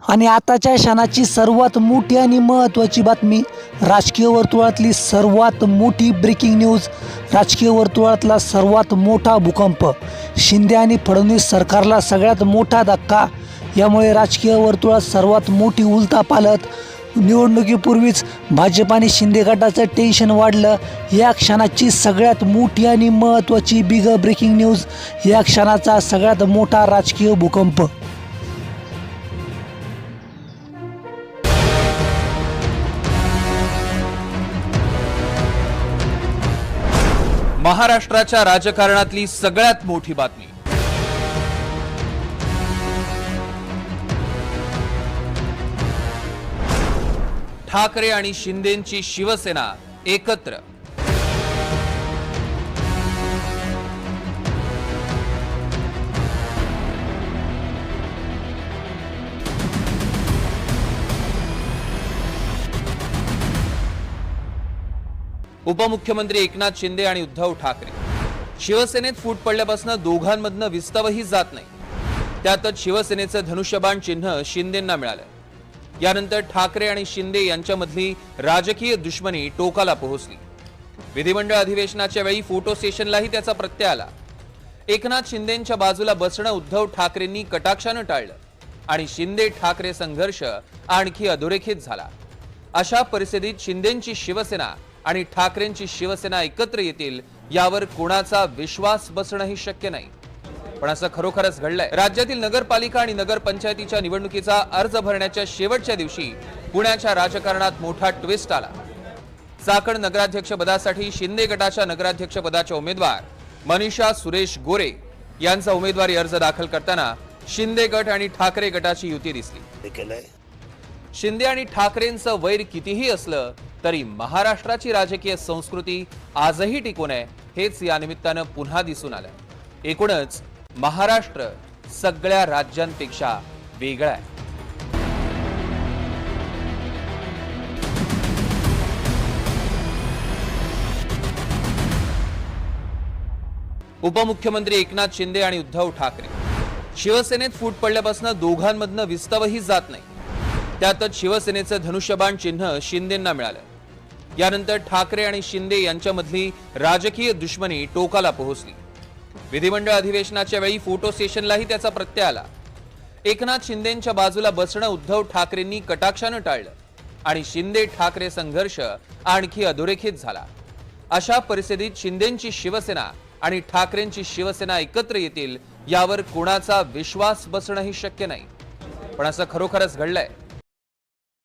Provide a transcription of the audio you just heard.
आणि आताच्या क्षणाची सर्वात मोठी आणि महत्त्वाची बातमी, राजकीय वर्तुळातली सर्वात मोठी ब्रेकिंग न्यूज, राजकीय वर्तुळातला सर्वात मोठा भूकंप, शिंदे आणि फडणवीस सरकारला सगळ्यात मोठा धक्का. यामुळे राजकीय वर्तुळात सर्वात मोठी उलथापालथ. निवडणुकीपूर्वीच भाजप आणि शिंदे गटाचं टेन्शन वाढलं. या क्षणाची सगळ्यात मोठी आणि महत्त्वाची बिग ब्रेकिंग न्यूज, या क्षणाचा सगळ्यात मोठा राजकीय भूकंप. महाराष्ट्राच्या राजकारणातली सगळ्यात मोठी बातमी. ठाकरे आणि शिंदेंची शिवसेना एकत्र. उपमुख्यमंत्री एकनाथ शिंदे आणि उद्धव ठाकरे. शिवसेनेत फूट पडल्यापासून दोघांमधनं विस्तवही जात नाही. त्यातच शिवसेनेचं धनुष्यबाण चिन्ह शिंदेंना मिळालं. यानंतर ठाकरे आणि शिंदे यांच्यामधली राजकीय दुश्मनी टोकाला पोहोचली. विधिमंडळ अधिवेशनाच्या वेळी फोटो सेशनलाही त्याचा प्रत्यय आला. एकनाथ शिंदेंच्या बाजूला बसणं उद्धव ठाकरेंनी कटाक्षानं टाळलं आणि शिंदे ठाकरे संघर्ष आणखी अधोरेखित झाला. अशा परिस्थितीत शिंदेंची शिवसेना आणि ठाकरेंची शिवसेना एकत्र येतील यावर कोणाचा विश्वास बसणंही शक्य नाही. पण असं खरोखरच घडलंय. राज्यातील नगरपालिका आणि नगरपंचायतीच्या निवडणुकीचा अर्ज भरण्याच्या शेवटच्या दिवशी पुण्याच्या राजकारणात मोठा ट्विस्ट आला. चाकण नगराध्यक्षपदासाठी शिंदे गटाच्या नगराध्यक्षपदाच्या उमेदवार मनीषा सुरेश गोरे यांचा उमेदवारी अर्ज दाखल करताना शिंदे गट आणि ठाकरे गटाची युती दिसली. शिंदे आणि ठाकरेंचं वैर कितीही असलं तरी महाराष्ट्राची राजकीय संस्कृती आजही टिकून आहे, हेच या निमित्तानं पुन्हा दिसून आलं. एकूणच महाराष्ट्र सगळ्या राज्यांपेक्षा वेगळा आहे. उपमुख्यमंत्री एकनाथ शिंदे आणि उद्धव ठाकरे. शिवसेनेत फूट पडल्यापासून दोघांमधनं विस्तवही जात नाही. त्यातच शिवसेनेचं धनुष्यबाण चिन्ह शिंदेंना मिळालं. यानंतर ठाकरे आणि शिंदे यांच्यामधली राजकीय दुश्मनी टोकाला पोहोचली. विधिमंडळ अधिवेशनाच्या वेळी फोटो सेशनलाही त्याचा प्रत्यय आला. एकनाथ शिंदेंच्या बाजूला बसणं उद्धव ठाकरेंनी कटाक्षानं टाळलं आणि शिंदे ठाकरे संघर्ष आणखी अधोरेखित झाला. अशा परिस्थितीत शिंदेंची शिवसेना आणि ठाकरेंची शिवसेना एकत्र येतील यावर कोणाचा विश्वास बसणंही शक्य नाही. पण असं खरोखरच घडलंय.